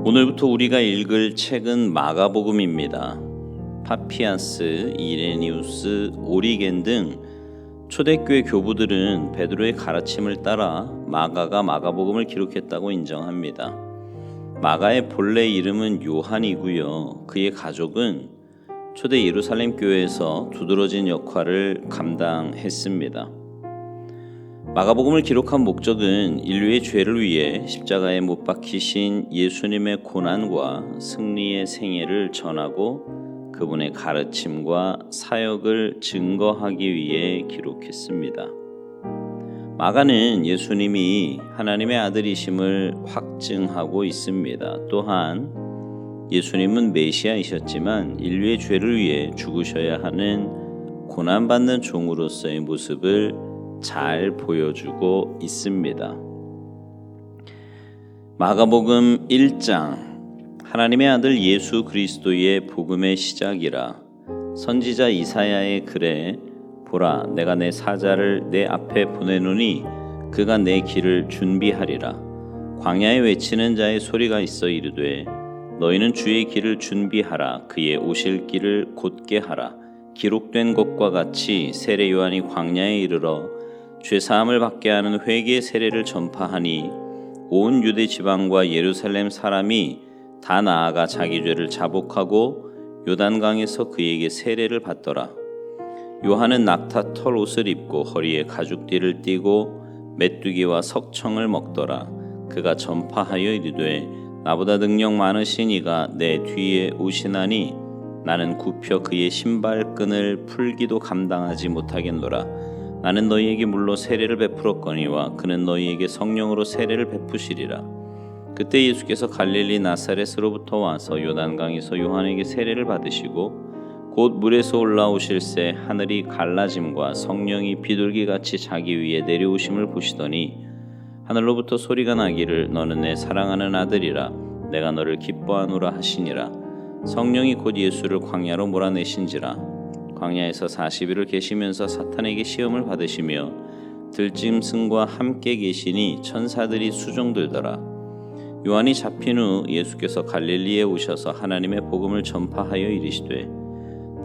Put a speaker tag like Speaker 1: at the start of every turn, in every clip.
Speaker 1: 오늘부터 우리가 읽을 책은 마가복음입니다. 파피아스, 이레니우스, 오리겐 등 초대교회 교부들은 베드로의 가르침을 따라 마가가 마가복음을 기록했다고 인정합니다. 마가의 본래 이름은 요한이고요. 그의 가족은 초대 예루살렘 교회에서 두드러진 역할을 감당했습니다. 마가복음을 기록한 목적은 인류의 죄를 위해 십자가에 못 박히신 예수님의 고난과 승리의 생애를 전하고 그분의 가르침과 사역을 증거하기 위해 기록했습니다. 마가는 예수님이 하나님의 아들이심을 확증하고 있습니다. 또한 예수님은 메시아이셨지만 인류의 죄를 위해 죽으셔야 하는 고난받는 종으로서의 모습을 잘 보여주고 있습니다. 마가복음 1장 하나님의 아들 예수 그리스도의 복음의 시작이라. 선지자 이사야의 글에 보라 내가 내 사자를 내 앞에 보내노니 그가 내 길을 준비하리라. 광야에 외치는 자의 소리가 있어 이르되 너희는 주의 길을 준비하라. 그의 오실 길을 곧게 하라. 기록된 것과 같이 세례 요한이 광야에 이르러 죄사함을 받게 하는 회개의 세례를 전파하니 온 유대 지방과 예루살렘 사람이 다 나아가 자기 죄를 자복하고 요단강에서 그에게 세례를 받더라. 요한은 낙타 털 옷을 입고 허리에 가죽띠를 띠고 메뚜기와 석청을 먹더라. 그가 전파하여 이르되 나보다 능력 많으신 이가 내 뒤에 오시나니 나는 굽혀 그의 신발끈을 풀기도 감당하지 못하겠노라. 나는 너희에게 물로 세례를 베풀었거니와 그는 너희에게 성령으로 세례를 베푸시리라. 그때 예수께서 갈릴리 나사렛으로부터 와서 요단강에서 요한에게 세례를 받으시고 곧 물에서 올라오실새 하늘이 갈라짐과 성령이 비둘기같이 자기 위에 내려오심을 보시더니 하늘로부터 소리가 나기를 너는 내 사랑하는 아들이라 내가 너를 기뻐하노라 하시니라. 성령이 곧 예수를 광야로 몰아내신지라. 광야에서 40일을 계시면서 사탄에게 시험을 받으시며 들짐승과 함께 계시니 천사들이 수종들더라. 요한이 잡힌 후 예수께서 갈릴리에 오셔서 하나님의 복음을 전파하여 이르시되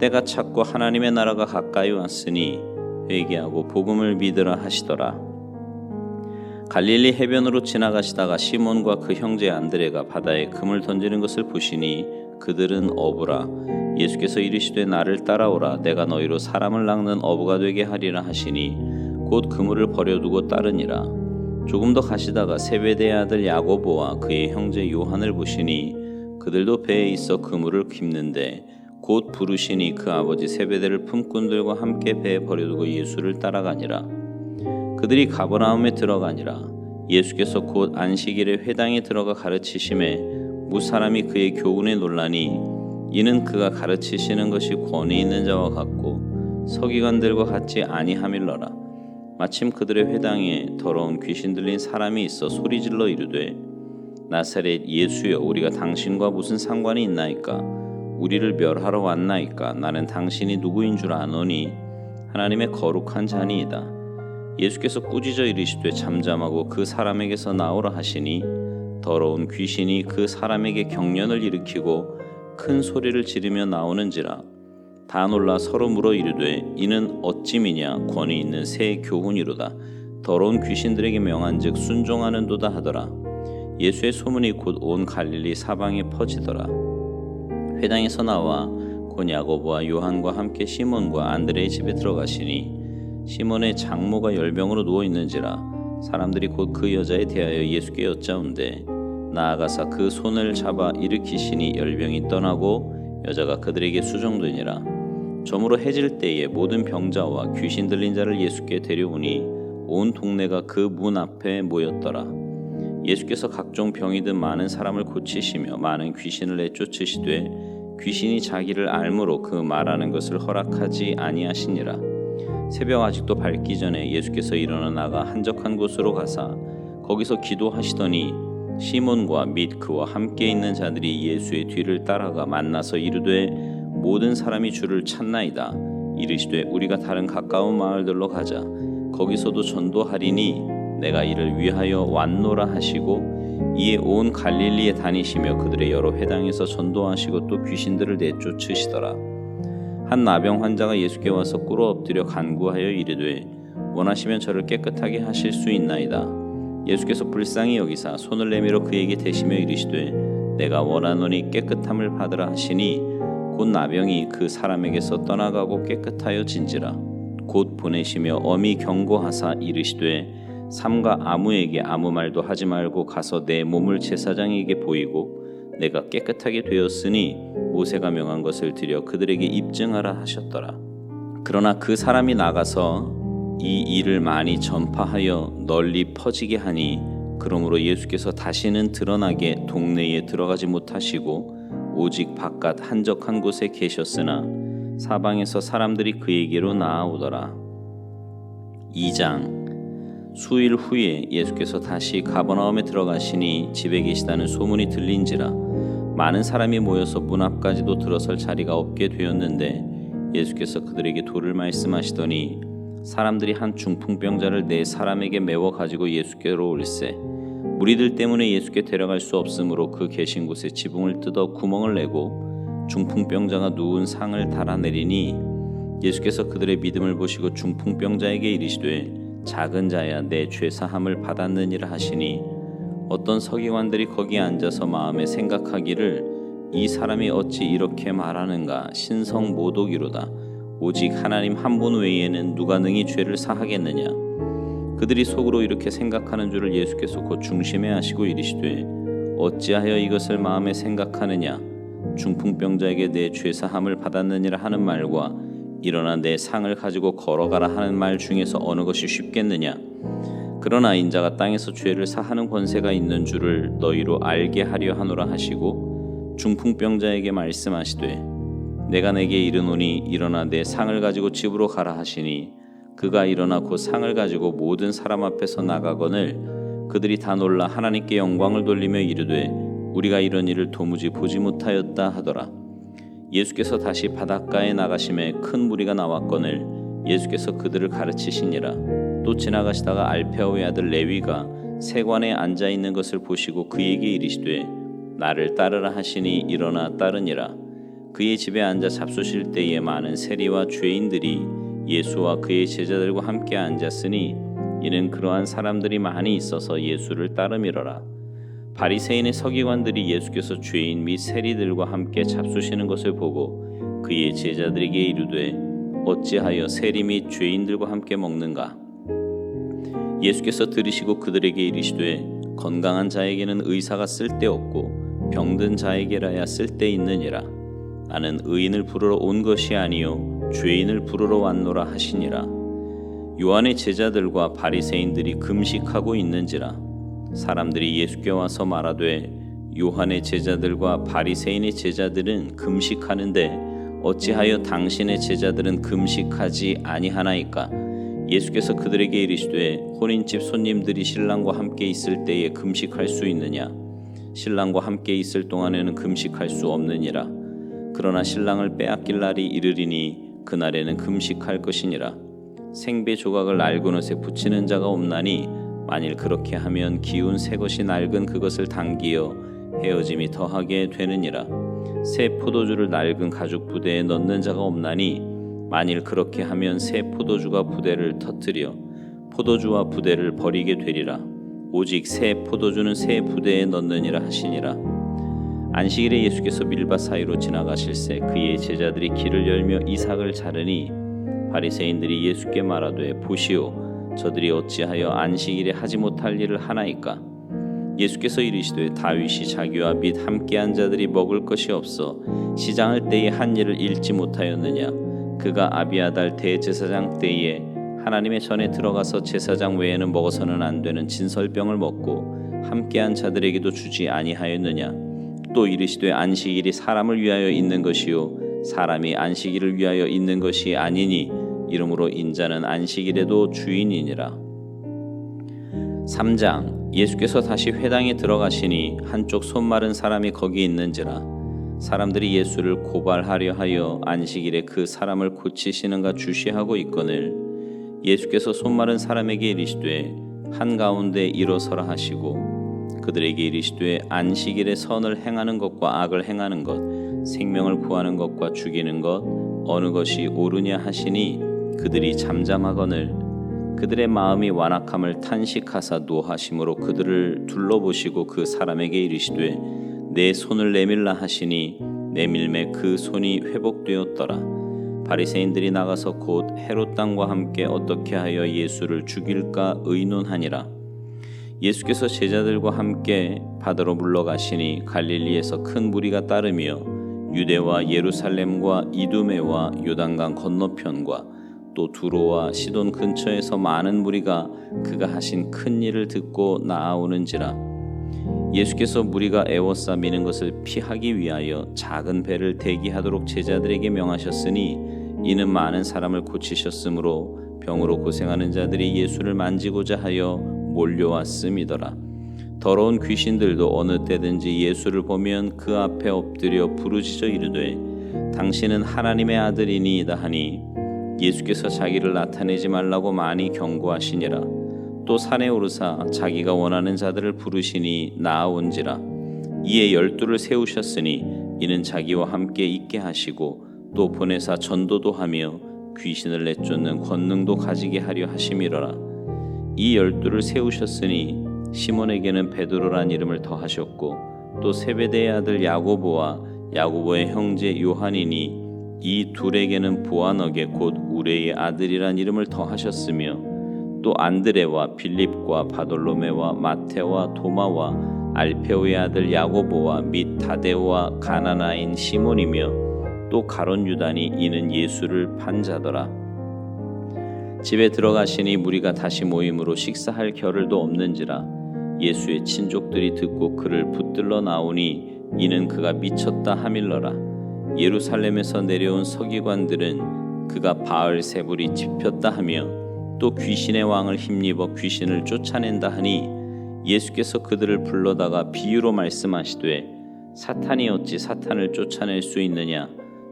Speaker 1: 때가 찼고 하나님의 나라가 가까이 왔으니 회개하고 복음을 믿으라 하시더라. 갈릴리 해변으로 지나가시다가 시몬과 그 형제 안드레가 바다에 금을 던지는 것을 보시니 그들은 어부라. 예수께서 이르시되 나를 따라오라. 내가 너희로 사람을 낚는 어부가 되게 하리라 하시니 곧 그물을 버려두고 따르니라. 조금 더 가시다가 세베대의 아들 야고보와 그의 형제 요한을 보시니 그들도 배에 있어 그물을 깁는데 곧 부르시니 그 아버지 세베대를 품꾼들과 함께 배에 버려두고 예수를 따라가니라. 그들이 가버나움에 들어가니라. 예수께서 곧 안식일에 회당에 들어가 가르치심에 무사람이 그의 교훈에 놀라니 이는 그가 가르치시는 것이 권위 있는 자와 같고 서기관들과 같지 아니함일러라. 마침 그들의 회당에 더러운 귀신 들린 사람이 있어 소리질러 이르되 나사렛 예수여 우리가 당신과 무슨 상관이 있나이까? 우리를 멸하러 왔나이까? 나는 당신이 누구인 줄 아노니 하나님의 거룩한 자니이다. 예수께서 꾸짖어 이르시되 잠잠하고 그 사람에게서 나오라 하시니 더러운 귀신이 그 사람에게 경련을 일으키고 큰 소리를 지르며 나오는지라. 다 놀라 서로 물어 이르되 이는 어찌미냐? 권위 있는 새 교훈이로다. 더러운 귀신들에게 명한즉 순종하는도다 하더라. 예수의 소문이 곧 온 갈릴리 사방에 퍼지더라. 회당에서 나와 곧 야고보와 요한과 함께 시몬과 안드레의 집에 들어가시니 시몬의 장모가 열병으로 누워 있는지라. 사람들이 곧 그 여자에 대하여 예수께 여짜온대 나아가사 그 손을 잡아 일으키시니 열병이 떠나고 여자가 그들에게 수종되니라. 저물어 해질 때에 모든 병자와 귀신 들린 자를 예수께 데려오니 온 동네가 그 문 앞에 모였더라. 예수께서 각종 병이 든 많은 사람을 고치시며 많은 귀신을 내쫓으시되 귀신이 자기를 알므로 그 말하는 것을 허락하지 아니하시니라. 새벽 아직도 밝기 전에 예수께서 일어나 나가 한적한 곳으로 가사 거기서 기도하시더니 시몬과 및 그와 함께 있는 자들이 예수의 뒤를 따라가 만나서 이르되 모든 사람이 주를 찾나이다. 이르시되 우리가 다른 가까운 마을들로 가자. 거기서도 전도하리니 내가 이를 위하여 왔노라 하시고 이에 온 갈릴리에 다니시며 그들의 여러 회당에서 전도하시고 또 귀신들을 내쫓으시더라. 한 나병 환자가 예수께 와서 꿇어 엎드려 간구하여 이르되 원하시면 저를 깨끗하게 하실 수 있나이다. 예수께서 불쌍히 여기사 손을 내밀어 그에게 대시며 이르시되 내가 원하노니 깨끗함을 받으라 하시니 곧 나병이 그 사람에게서 떠나가고 깨끗하여 진지라. 곧 보내시며 엄히 경고하사 이르시되 삼가 아무에게 아무 말도 하지 말고 가서 내 몸을 제사장에게 보이고 내가 깨끗하게 되었으니 모세가 명한 것을 드려 그들에게 입증하라 하셨더라. 그러나 그 사람이 나가서 이 일을 많이 전파하여 널리 퍼지게 하니 그러므로 예수께서 다시는 드러나게 동네에 들어가지 못하시고 오직 바깥 한적한 곳에 계셨으나 사방에서 사람들이 그에게로 나아오더라. 2장. 수일 후에 예수께서 다시 가버나움에 들어가시니 집에 계시다는 소문이 들린지라 많은 사람이 모여서 문 앞까지도 들어설 자리가 없게 되었는데 예수께서 그들에게 도를 말씀하시더니 사람들이 한 중풍병자를 네 사람에게 메워 가지고 예수께로 올세 무리들 때문에 예수께 데려갈 수 없으므로 그 계신 곳에 지붕을 뜯어 구멍을 내고 중풍병자가 누운 상을 달아내리니 예수께서 그들의 믿음을 보시고 중풍병자에게 이르시되 작은 자야 내 죄 사함을 받았느니라 하시니 어떤 서기관들이 거기에 앉아서 마음에 생각하기를 이 사람이 어찌 이렇게 말하는가 신성 모독이로다. 오직 하나님 한 분 외에는 누가 능히 죄를 사하겠느냐. 그들이 속으로 이렇게 생각하는 줄을 예수께서 곧 중심에 하시고 이르시되 어찌하여 이것을 마음에 생각하느냐. 중풍병자에게 내 죄 사함을 받았느니라 하는 말과 일어나 내 상을 가지고 걸어가라 하는 말 중에서 어느 것이 쉽겠느냐. 그러나 인자가 땅에서 죄를 사하는 권세가 있는 줄을 너희로 알게 하려 하노라 하시고 중풍병자에게 말씀하시되 내가 내게 이르노니 일어나 내 상을 가지고 집으로 가라 하시니 그가 일어나 곧 상을 가지고 모든 사람 앞에서 나가거늘 그들이 다 놀라 하나님께 영광을 돌리며 이르되 우리가 이런 일을 도무지 보지 못하였다 하더라. 예수께서 다시 바닷가에 나가심에 큰 무리가 나왔거늘 예수께서 그들을 가르치시니라. 또 지나가시다가 알페오의 아들 레위가 세관에 앉아 있는 것을 보시고 그에게 이르시되 나를 따르라 하시니 일어나 따르니라. 그의 집에 앉아 잡수실 때에 많은 세리와 죄인들이 예수와 그의 제자들과 함께 앉았으니 이는 그러한 사람들이 많이 있어서 예수를 따름이러라. 바리새인의 서기관들이 예수께서 죄인 및 세리들과 함께 잡수시는 것을 보고 그의 제자들에게 이르되 어찌하여 세리 및 죄인들과 함께 먹는가. 예수께서 들으시고 그들에게 이르시되 건강한 자에게는 의사가 쓸데없고 병든 자에게라야 쓸데있느니라. 나는 의인을 부르러 온 것이 아니요 죄인을 부르러 왔노라 하시니라. 요한의 제자들과 바리새인들이 금식하고 있는지라. 사람들이 예수께 와서 말하되 요한의 제자들과 바리새인의 제자들은 금식하는데 어찌하여 당신의 제자들은 금식하지 아니하나이까. 예수께서 그들에게 이르시되 혼인집 손님들이 신랑과 함께 있을 때에 금식할 수 있느냐. 신랑과 함께 있을 동안에는 금식할 수 없느니라. 그러나 신랑을 빼앗길 날이 이르리니 그날에는 금식할 것이니라. 생배 조각을 낡은 옷에 붙이는 자가 없나니 만일 그렇게 하면 기운 새 것이 낡은 그것을 당기어 헤어짐이 더하게 되느니라. 새 포도주를 낡은 가죽 부대에 넣는 자가 없나니 만일 그렇게 하면 새 포도주가 부대를 터뜨려 포도주와 부대를 버리게 되리라. 오직 새 포도주는 새 부대에 넣느니라 하시니라. 안식일에 예수께서 밀밭 사이로 지나가실새 그의 제자들이 길을 열며 이삭을 자르니 바리새인들이 예수께 말하되 보시오 저들이 어찌하여 안식일에 하지 못할 일을 하나이까. 예수께서 이르시되 다윗이 자기와 및 함께한 자들이 먹을 것이 없어 시장할 때에 한 일을 잃지 못하였느냐. 그가 아비아달 대제사장 때에 하나님의 전에 들어가서 제사장 외에는 먹어서는 안 되는 진설병을 먹고 함께한 자들에게도 주지 아니하였느냐. 또 이르시되 안식일이 사람을 위하여 있는 것이요 사람이 안식일을 위하여 있는 것이 아니니 이러므로 인자는 안식일에도 주인이니라. 3장. 예수께서 다시 회당에 들어가시니 한쪽 손 마른 사람이 거기 있는지라. 사람들이 예수를 고발하려 하여 안식일에 그 사람을 고치시는가 주시하고 있거늘 예수께서 손 마른 사람에게 이르시되 한가운데 일어서라 하시고 그들에게 이르시되 안식일에 선을 행하는 것과 악을 행하는 것, 생명을 구하는 것과 죽이는 것 어느 것이 옳으냐 하시니 그들이 잠잠하거늘 그들의 마음이 완악함을 탄식하사 노하심으로 그들을 둘러보시고 그 사람에게 이르시되 내 손을 내밀라 하시니 내밀매 그 손이 회복되었더라. 바리새인들이 나가서 곧 헤롯 당과 함께 어떻게 하여 예수를 죽일까 의논하니라. 예수께서 제자들과 함께 바다로 물러가시니 갈릴리에서 큰 무리가 따르며 유대와 예루살렘과 이두메와 요단강 건너편과 또 두로와 시돈 근처에서 많은 무리가 그가 하신 큰 일을 듣고 나아오는지라. 예수께서 무리가 애워싸 미는 것을 피하기 위하여 작은 배를 대기하도록 제자들에게 명하셨으니 이는 많은 사람을 고치셨으므로 병으로 고생하는 자들이 예수를 만지고자 하여 몰려왔음이더라. 더러운 귀신들도 어느 때든지 예수를 보면 그 앞에 엎드려 부르짖어 이르되 당신은 하나님의 아들이니이다 하니 예수께서 자기를 나타내지 말라고 많이 경고하시니라. 또 산에 오르사 자기가 원하는 자들을 부르시니 나아온지라. 이에 12를 세우셨으니 이는 자기와 함께 있게 하시고 또 보내사 전도도 하며 귀신을 내쫓는 권능도 가지게 하려 하심이로라. 이 12를 세우셨으니 시몬에게는 베드로란 이름을 더하셨고 또 세베대의 아들 야고보와 야고보의 형제 요한이니 이 둘에게는 보아너게 곧 우레의 아들이란 이름을 더하셨으며 또 안드레와 빌립과 바돌로메와 마테와 도마와 알페오의 아들 야고보와 및 다데오와 가나나인 시몬이며 또 가룟 유다니 이는 예수를 판 자더라. 집에 들어가시니 무리가 다시 모임으로 식사할 겨를도 없는지라. 예수의 친족들이 듣고 그를 붙들러 나오니 이는 그가 미쳤다 하밀러라. 예루살렘에서 내려온 서기관들은 그가 바알세불이 집혔다 하며 또 귀신의 왕을 힘입어 귀신을 쫓아낸다 하니 예수께서 그들을 불러다가 비유로 말씀하시되 사탄이 어찌 사탄을 쫓아낼 수 있느냐.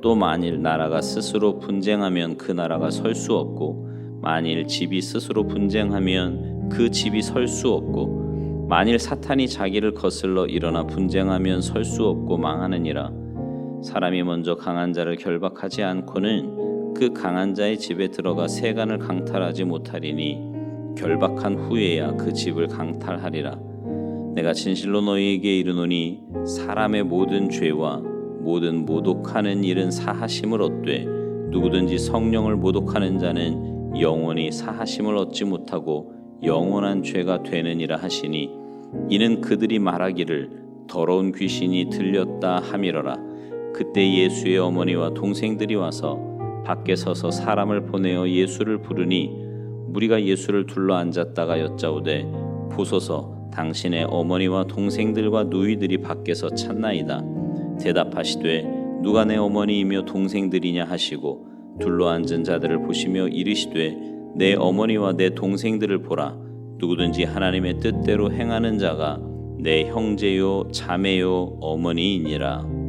Speaker 1: 또 만일 나라가 스스로 분쟁하면 그 나라가 설 수 없고 만일 집이 스스로 분쟁하면 그 집이 설 수 없고 만일 사탄이 자기를 거슬러 일어나 분쟁하면 설 수 없고 망하느니라. 사람이 먼저 강한 자를 결박하지 않고는 그 강한 자의 집에 들어가 세간을 강탈하지 못하리니 결박한 후에야 그 집을 강탈하리라. 내가 진실로 너희에게 이르노니 사람의 모든 죄와 모든 모독하는 일은 사하심을 얻되 누구든지 성령을 모독하는 자는 영원히 사하심을 얻지 못하고 영원한 죄가 되느니라 하시니 이는 그들이 말하기를 더러운 귀신이 들렸다 함이러라. 그때 예수의 어머니와 동생들이 와서 밖에 서서 사람을 보내어 예수를 부르니 무리가 예수를 둘러 앉았다가 여짜오되 보소서 당신의 어머니와 동생들과 누이들이 밖에서 찾나이다. 대답하시되 누가 내 어머니이며 동생들이냐 하시고 둘러 앉은 자들을 보시며 이르시되 내 어머니와 내 동생들을 보라. 누구든지 하나님의 뜻대로 행하는 자가 내 형제요 자매요 어머니이니라.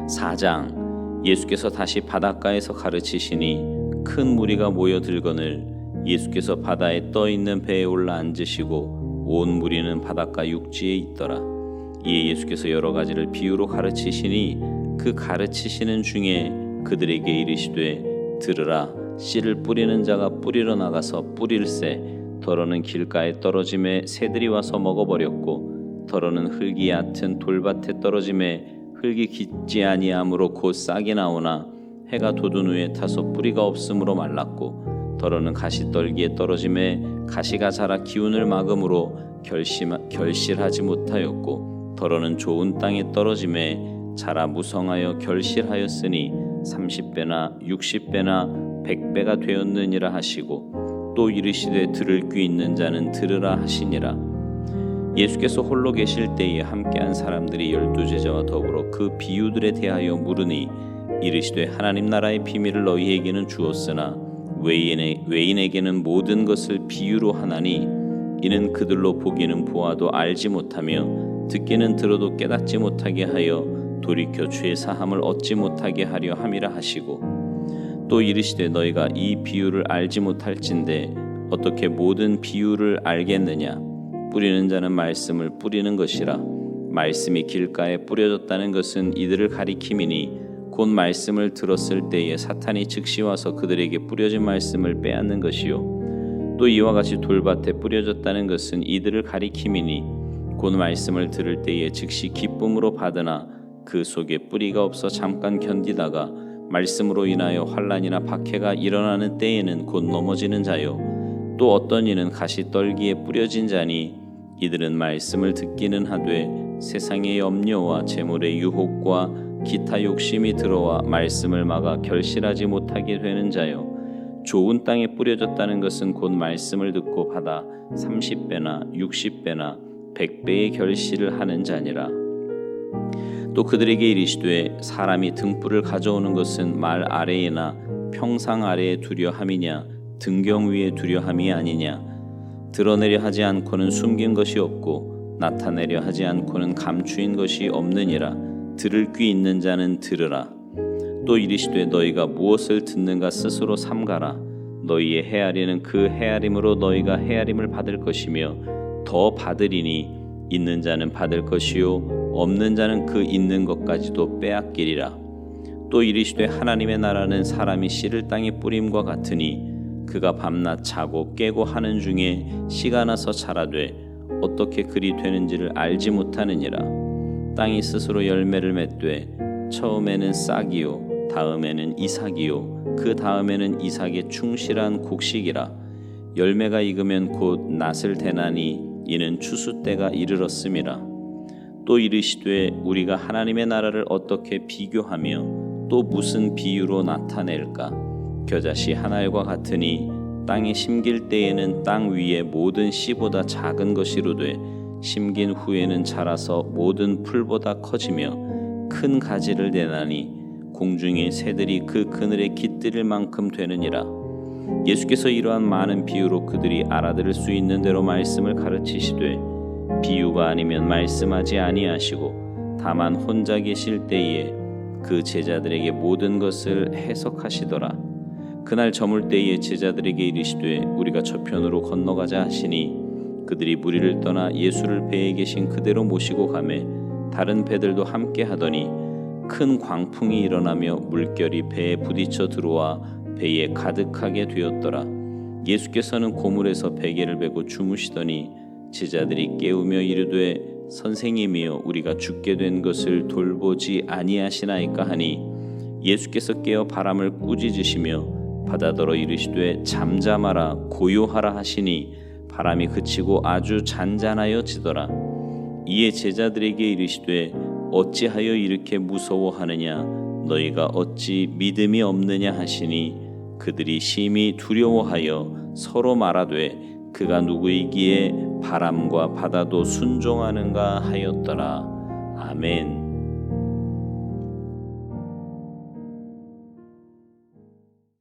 Speaker 1: 4장. 예수께서 다시 바닷가에서 가르치시니 큰 무리가 모여들거늘 예수께서 바다에 떠 있는 배에 올라 앉으시고 온 무리는 바닷가 육지에 있더라. 이에 예수께서 여러 가지를 비유로 가르치시니 그 가르치시는 중에 그들에게 이르시되 들으라. 씨를 뿌리는 자가 뿌리러 나가서 뿌릴새 더러는 길가에 떨어짐에 새들이 와서 먹어버렸고 더러는 흙이 얕은 돌밭에 떨어짐에 흙이 깊지 아니하므로 곧 싹이 나오나 해가 돋은 후에 타서 뿌리가 없으므로 말랐고 더러는 가시떨기에 떨어짐에 가시가 자라 기운을 막음으로 결실하지 못하였고 더러는 좋은 땅에 떨어짐에 자라 무성하여 결실하였으니 30배나 60배나 100배가 되었느니라 하시고 또 이르시되 들을 귀 있는 자는 들으라 하시니라. 예수께서 홀로 계실 때에 함께한 사람들이 12제자와 더불어 그 비유들에 대하여 물으니 이르시되 하나님 나라의 비밀을 너희에게는 주었으나 외인에게는 모든 것을 비유로 하나니 이는 그들로 보기는 보아도 알지 못하며 듣기는 들어도 깨닫지 못하게 하여 돌이켜 죄 사함을 얻지 못하게 하려 함이라 하시고 또 이르시되 너희가 이 비유를 알지 못할진대 어떻게 모든 비유를 알겠느냐. 뿌리는 자는 말씀을 뿌리는 것이라. 말씀이 길가에 뿌려졌다는 것은 이들을 가리킴이니 곧 말씀을 들었을 때에 사탄이 즉시 와서 그들에게 뿌려진 말씀을 빼앗는 것이요. 또 이와 같이 돌밭에 뿌려졌다는 것은 이들을 가리킴이니 곧 말씀을 들을 때에 즉시 기쁨으로 받으나 그 속에 뿌리가 없어 잠깐 견디다가 말씀으로 인하여 환난이나 박해가 일어나는 때에는 곧 넘어지는 자요. 또 어떤 이는 가시떨기에 뿌려진 자니 이들은 말씀을 듣기는 하되 세상의 염려와 재물의 유혹과 기타 욕심이 들어와 말씀을 막아 결실하지 못하게 되는 자요. 좋은 땅에 뿌려졌다는 것은 곧 말씀을 듣고 받아 30배나 60배나 100배의 결실을 하는 자니라. 또 그들에게 이르시되 사람이 등불을 가져오는 것은 말 아래에나 평상 아래에 두려 함이냐 등경 위에 두려 함이 아니냐. 드러내려 하지 않고는 숨긴 것이 없고 나타내려 하지 않고는 감추인 것이 없느니라. 들을 귀 있는 자는 들으라. 또 이르시되 너희가 무엇을 듣는가 스스로 삼가라. 너희의 헤아리는 그 헤아림으로 너희가 헤아림을 받을 것이며 더 받으리니 있는 자는 받을 것이요 없는 자는 그 있는 것까지도 빼앗기리라. 또 이르시되 하나님의 나라는 사람이 씨를 땅에 뿌림과 같으니 그가 밤낮 자고 깨고 하는 중에 씨가 나서 자라되 어떻게 그리 되는지를 알지 못하느니라. 땅이 스스로 열매를 맺되 처음에는 싹이요 다음에는 이삭이요 그 다음에는 이삭의 충실한 곡식이라. 열매가 익으면 곧 낫을 대나니 이는 추수 때가 이르렀음이라. 또 이르시되 우리가 하나님의 나라를 어떻게 비교하며 또 무슨 비유로 나타낼까. 겨자씨 한 알과 같으니 땅에 심길 때에는 땅 위의 모든 씨보다 작은 것이로되 심긴 후에는 자라서 모든 풀보다 커지며 큰 가지를 내나니 공중의 새들이 그 그늘에 깃들일 만큼 되느니라. 예수께서 이러한 많은 비유로 그들이 알아들을 수 있는 대로 말씀을 가르치시되 비유가 아니면 말씀하지 아니하시고 다만 혼자 계실 때에 그 제자들에게 모든 것을 해석하시더라. 그날 저물 때에 제자들에게 이르시되 우리가 저편으로 건너가자 하시니 그들이 무리를 떠나 예수를 배에 계신 그대로 모시고 가매 다른 배들도 함께 하더니 큰 광풍이 일어나며 물결이 배에 부딪혀 들어와 배에 가득하게 되었더라. 예수께서는 고물에서 베개를 베고 주무시더니 제자들이 깨우며 이르되 선생님이여 우리가 죽게 된 것을 돌보지 아니하시나이까 하니 예수께서 깨어 바람을 꾸짖으시며 바다더러 이르시되 잠잠하라 고요하라 하시니 바람이 그치고 아주 잔잔하여지더라. 이에 제자들에게 이르시되 어찌하여 이렇게 무서워하느냐 너희가 어찌 믿음이 없느냐 하시니 그들이 심히 두려워하여 서로 말하되 그가 누구이기에 바람과 바다도 순종하는가 하였더라. 아멘.